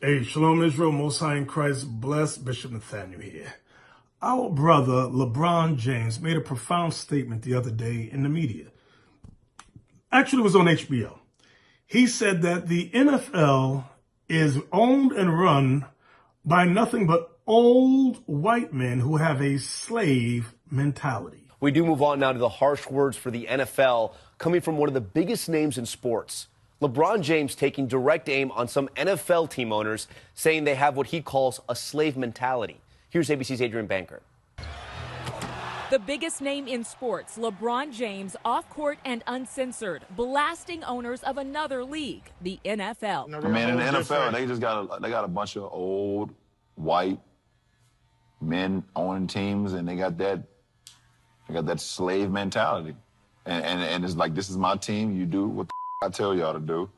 Hey, Shalom Israel, Most High in Christ, bless Bishop Nathaniel here. Our brother, Lebron James, made a profound statement the other day in the media. Actually, it was on HBO. He said that the NFL is owned and run by nothing but old white men who have a slave mentality. We do move on now to the harsh words for the NFL coming from one of the biggest names in sports. LeBron James taking direct aim on some NFL team owners, saying they have what he calls a slave mentality. Here's ABC's Adrian Banker. The biggest name in sports, LeBron James, off court and uncensored, blasting owners of another league, the NFL. I mean, in the NFL, they got a bunch of old white men owning teams, and they got that slave mentality, and it's like, this is my team. You do what the I tell y'all to do,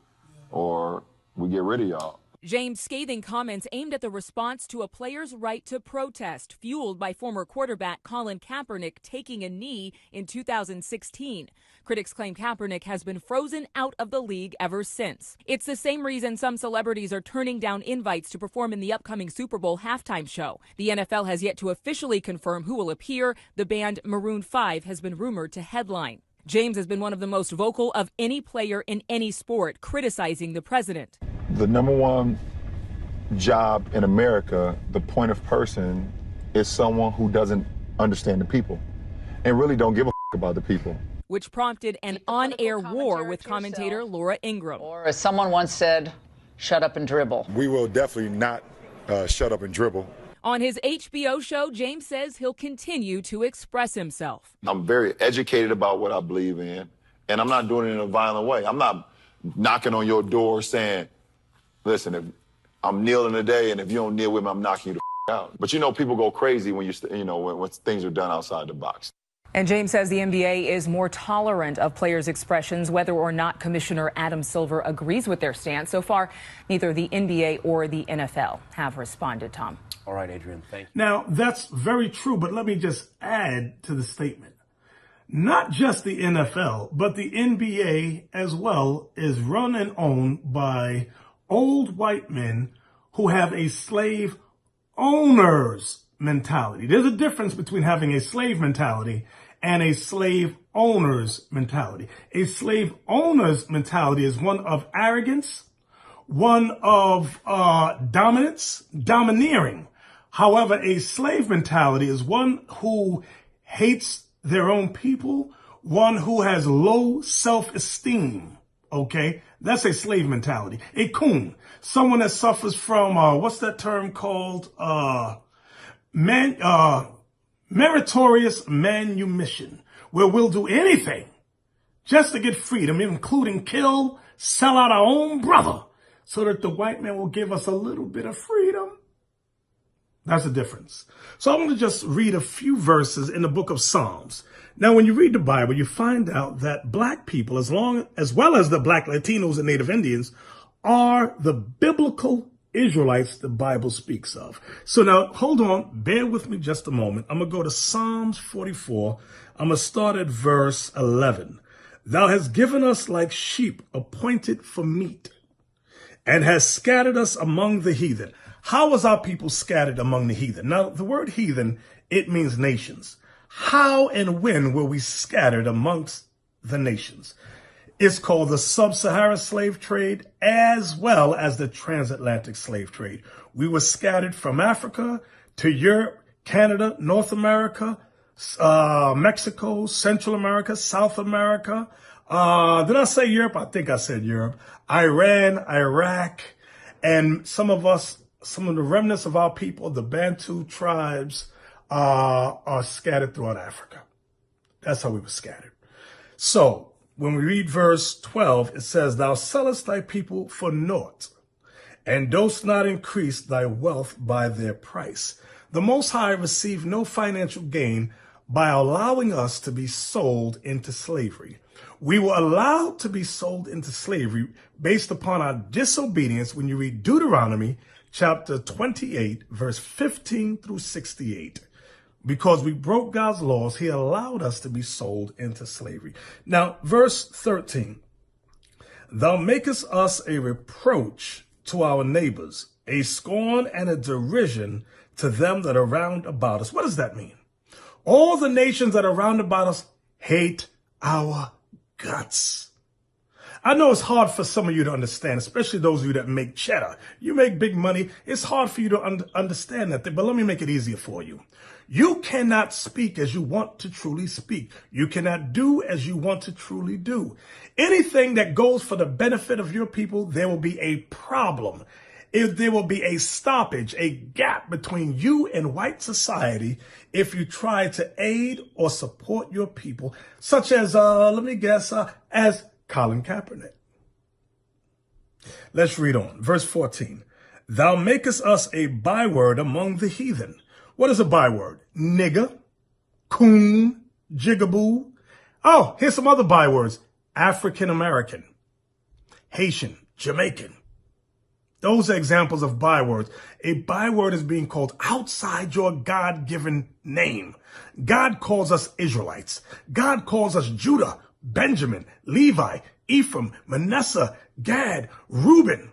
or we get rid of y'all. James' scathing comments aimed at the response to a player's right to protest, fueled by former quarterback Colin Kaepernick taking a knee in 2016. Critics claim Kaepernick has been frozen out of the league ever since. It's the same reason some celebrities are turning down invites to perform in the upcoming Super Bowl halftime show. The NFL has yet to officially confirm who will appear. The band Maroon 5 has been rumored to headline. James has been one of the most vocal of any player in any sport, criticizing the president. The number one job in America, the point of person, is someone who doesn't understand the people and really don't give a about the people. Which prompted an on-air war with commentator Laura Ingraham. Or as someone once said, shut up and dribble. We will definitely not shut up and dribble. On his HBO show, James says he'll continue to express himself. I'm very educated about what I believe in, and I'm not doing it in a violent way. I'm not knocking on your door saying, listen, if I'm kneeling today, and if you don't kneel with me, I'm knocking you the out. But people go crazy when when things are done outside the box. And James says the NBA is more tolerant of players' expressions, whether or not Commissioner Adam Silver agrees with their stance. So far, neither the NBA or the NFL have responded, Tom. All right, Adrian, thank you. Now, that's very true, but let me just add to the statement. Not just the NFL, but the NBA as well is run and owned by old white men who have a slave owner's mentality. There's a difference between having a slave mentality and a slave owner's mentality. A slave owner's mentality is one of arrogance, one of dominance, domineering. However, a slave mentality is one who hates their own people, one who has low self-esteem, okay? That's a slave mentality. A coon, someone that suffers from, what's that term called? Meritorious manumission, where we'll do anything just to get freedom, including kill, sell out our own brother, so that the white man will give us a little bit of freedom. That's the difference. So I'm going to just read a few verses in the book of Psalms. Now, when you read the Bible, you find out that black people, as well as the black Latinos and Native Indians, are the biblical Israelites the Bible speaks of. So now, hold on, bear with me just a moment. I'm going to go to Psalms 44. I'm going to start at verse 11. Thou hast given us like sheep appointed for meat, and hast scattered us among the heathen. How was our people scattered among the heathen? Now, the word heathen, it means nations. How and when were we scattered amongst the nations? It's called the sub-Saharan slave trade as well as the transatlantic slave trade. We were scattered from Africa to Europe, Canada, North America, Mexico, Central America, South America. Did I say Europe? I think I said Europe. Iran, Iraq, and some of the remnants of our people, the Bantu tribes, are scattered throughout Africa. That's how we were scattered. So when we read verse 12, it says, Thou sellest thy people for naught, and dost not increase thy wealth by their price. The Most High received no financial gain by allowing us to be sold into slavery. We were allowed to be sold into slavery based upon our disobedience when you read Deuteronomy chapter 28, verse 15 through 68. Because we broke God's laws, he allowed us to be sold into slavery. Now, verse 13, Thou makest us a reproach to our neighbors, a scorn and a derision to them that are round about us. What does that mean? All the nations that are round about us hate our guts. I know it's hard for some of you to understand, especially those of you that make cheddar. You make big money. It's hard for you to understand that, but let me make it easier for you. You cannot speak as you want to truly speak. You cannot do as you want to truly do. Anything that goes for the benefit of your people, there will be a problem. If there will be a stoppage, a gap between you and white society if you try to aid or support your people, such as, as Colin Kaepernick. Let's read on. Verse 14. Thou makest us a byword among the heathen. What is a byword? Nigger, coon, jigaboo. Oh, here's some other bywords. African American, Haitian, Jamaican. Those are examples of bywords. A byword is being called outside your God-given name. God calls us Israelites. God calls us Judah, Benjamin, Levi, Ephraim, Manasseh, Gad, Reuben,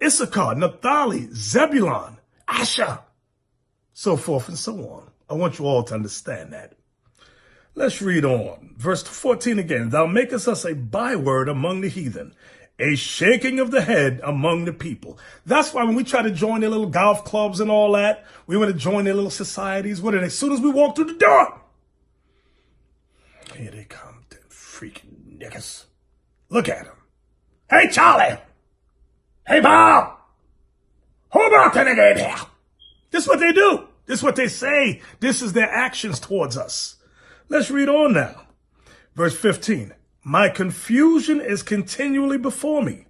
Issachar, Naphtali, Zebulun, Asher, so forth and so on. I want you all to understand that. Let's read on. Verse 14 again. Thou makest us a byword among the heathen, a shaking of the head among the people. That's why when we try to join their little golf clubs and all that, we want to join their little societies. What are they? As soon as we walk through the door, here they come, them freaking niggas. Look at them. Hey, Charlie. Hey, Bob. Who brought the nigga in here? This is what they do. This is what they say. This is their actions towards us. Let's read on now. Verse 15. My confusion is continually before me,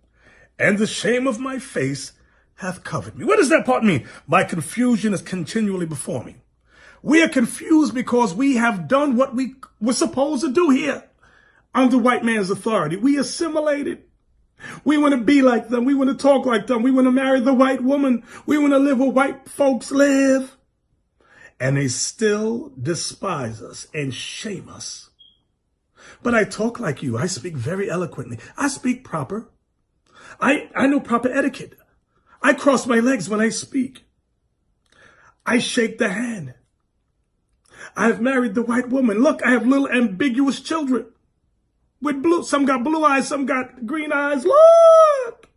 and the shame of my face hath covered me. What does that part mean? My confusion is continually before me. We are confused because we have done what we were supposed to do here under white man's authority. We assimilated. We want to be like them. We want to talk like them. We want to marry the white woman. We want to live where white folks live. And they still despise us and shame us. But I talk like you. I speak very eloquently. I speak proper. I know proper etiquette. I cross my legs when I speak. I shake the hand. I've married the white woman. Look, I have little ambiguous children with blue. Some got blue eyes, some got green eyes. Look.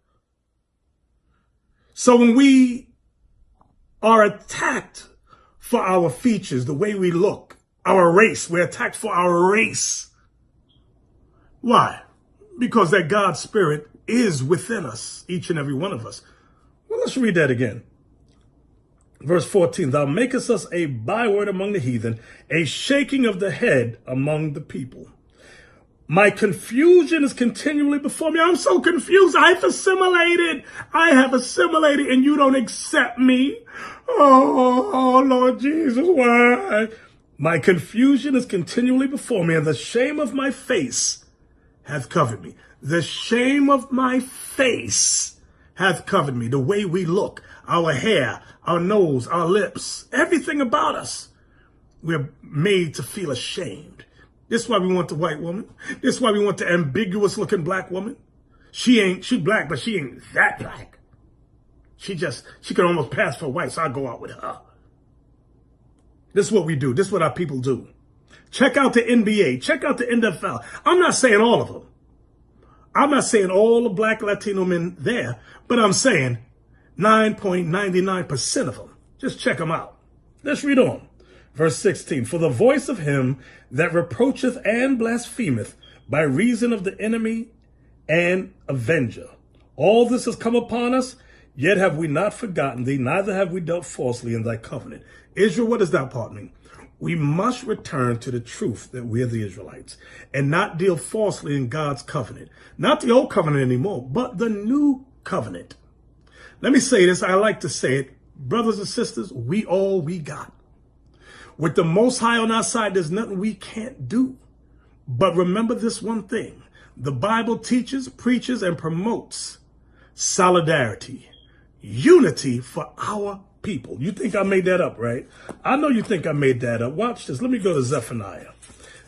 So when we are attacked for our features, the way we look, our race, we're attacked for our race. Why? Because that God spirit is within us, each and every one of us. Well, let's read that again. Verse 14, thou makest us a byword among the heathen, a shaking of the head among the people. My confusion is continually before me. I'm so confused. I have assimilated, and you don't accept me. Oh, Lord Jesus, why? My confusion is continually before me, and the shame of my face hath covered me. The shame of my face hath covered me. The way we look, our hair, our nose, our lips, everything about us, we're made to feel ashamed. This is why we want the white woman. This is why we want the ambiguous looking black woman. She black, but she ain't that black. She can almost pass for white, so I go out with her. This is what we do. This is what our people do. Check out the NBA. Check out the NFL. I'm not saying all of them. I'm not saying all the black Latino men there, but I'm saying 9.99% of them. Just check them out. Let's read on. Verse 16, for the voice of him that reproacheth and blasphemeth by reason of the enemy and avenger. All this has come upon us, yet have we not forgotten thee, neither have we dealt falsely in thy covenant. Israel, what does that part mean? We must return to the truth that we're the Israelites and not deal falsely in God's covenant. Not the old covenant anymore, but the new covenant. Let me say this. I like to say it. Brothers and sisters, we got. With the Most High on our side, there's nothing we can't do. But remember this one thing. The Bible teaches, preaches, and promotes solidarity, unity for our people. You think I made that up, right? I know you think I made that up. Watch this. Let me go to Zephaniah.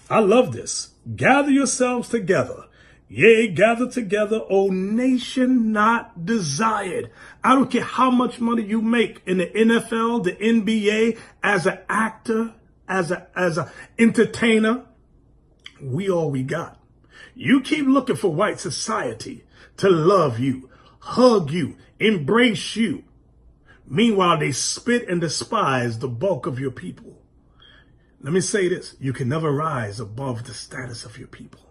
I love this. Gather yourselves together, Yea, gather together, O nation not desired. I don't care how much money you make in the NFL, the NBA, as an actor, as a entertainer. We all we got. You keep looking for white society to love you, hug you, embrace you. Meanwhile, they spit and despise the bulk of your people. Let me say this. You can never rise above the status of your people.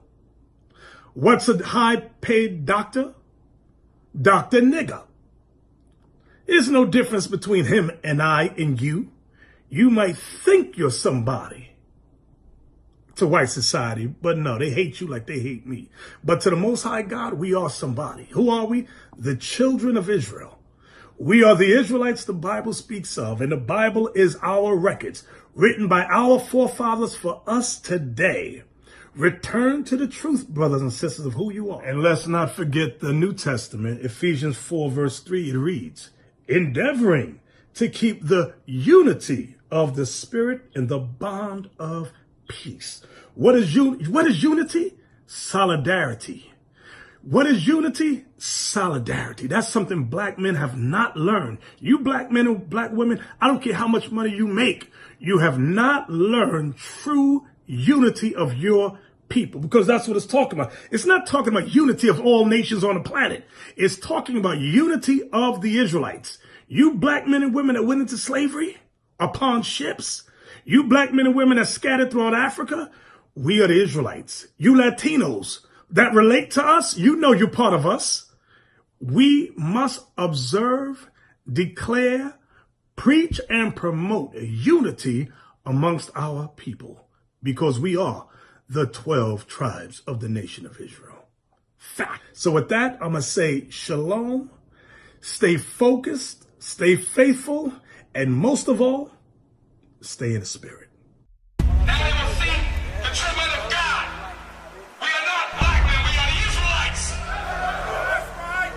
What's a high-paid doctor? Dr. Nigger. There's no difference between him and I and you. You might think you're somebody to white society, but no, they hate you like they hate me. But to the Most High God, we are somebody. Who are we? The children of Israel. We are the Israelites the Bible speaks of, and the Bible is our records, written by our forefathers for us today. Return to the truth, brothers and sisters, of who you are. And let's not forget the New Testament, Ephesians 4, verse 3, it reads, endeavoring to keep the unity of the Spirit in the bond of peace. What is unity? Solidarity. What is unity? Solidarity. That's something black men have not learned. You black men and black women, I don't care how much money you make, you have not learned true unity of your people, because that's what it's talking about. It's not talking about unity of all nations on the planet. It's talking about unity of the Israelites. You black men and women that went into slavery upon ships, you black men and women that scattered throughout Africa, we are the Israelites. You Latinos that relate to us, you know you're part of us. We must observe, declare, preach, and promote unity amongst our people, because we are the 12 tribes of the nation of Israel. Fact. So with that, I'm going to say shalom, stay focused, stay faithful, and most of all, stay in the spirit. Now they will see the true men of God. We are not black men, we are the Israelites. That's right.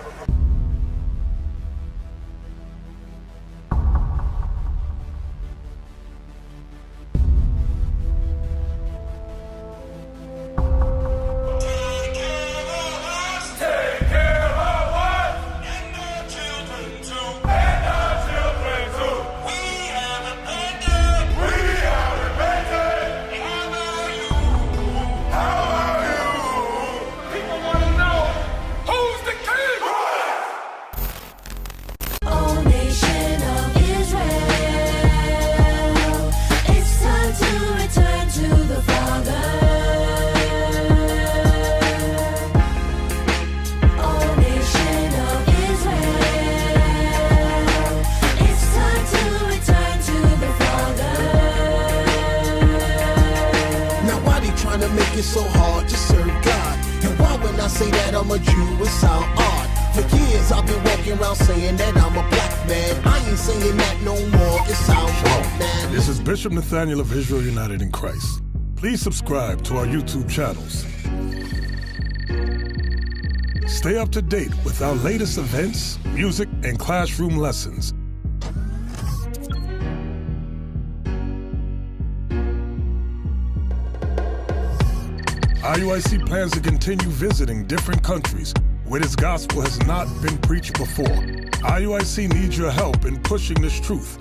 Make it so hard to serve God. And why when I say that I'm a Jew, it sound odd. For years I've been walking around saying that I'm a black man. I ain't saying that no more, it sounds wrong, man. This is Bishop Nathaniel of Israel United in Christ. Please subscribe to our YouTube channels. Stay up to date with our latest events, music, and classroom lessons. IUIC plans to continue visiting different countries where this gospel has not been preached before. IUIC needs your help in pushing this truth.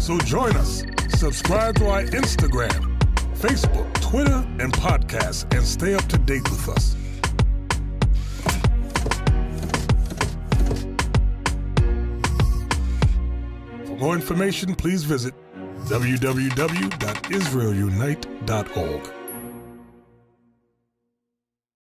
So join us. Subscribe to our Instagram, Facebook, Twitter, and podcasts, and stay up to date with us. For more information, please visit www.israelunite.org.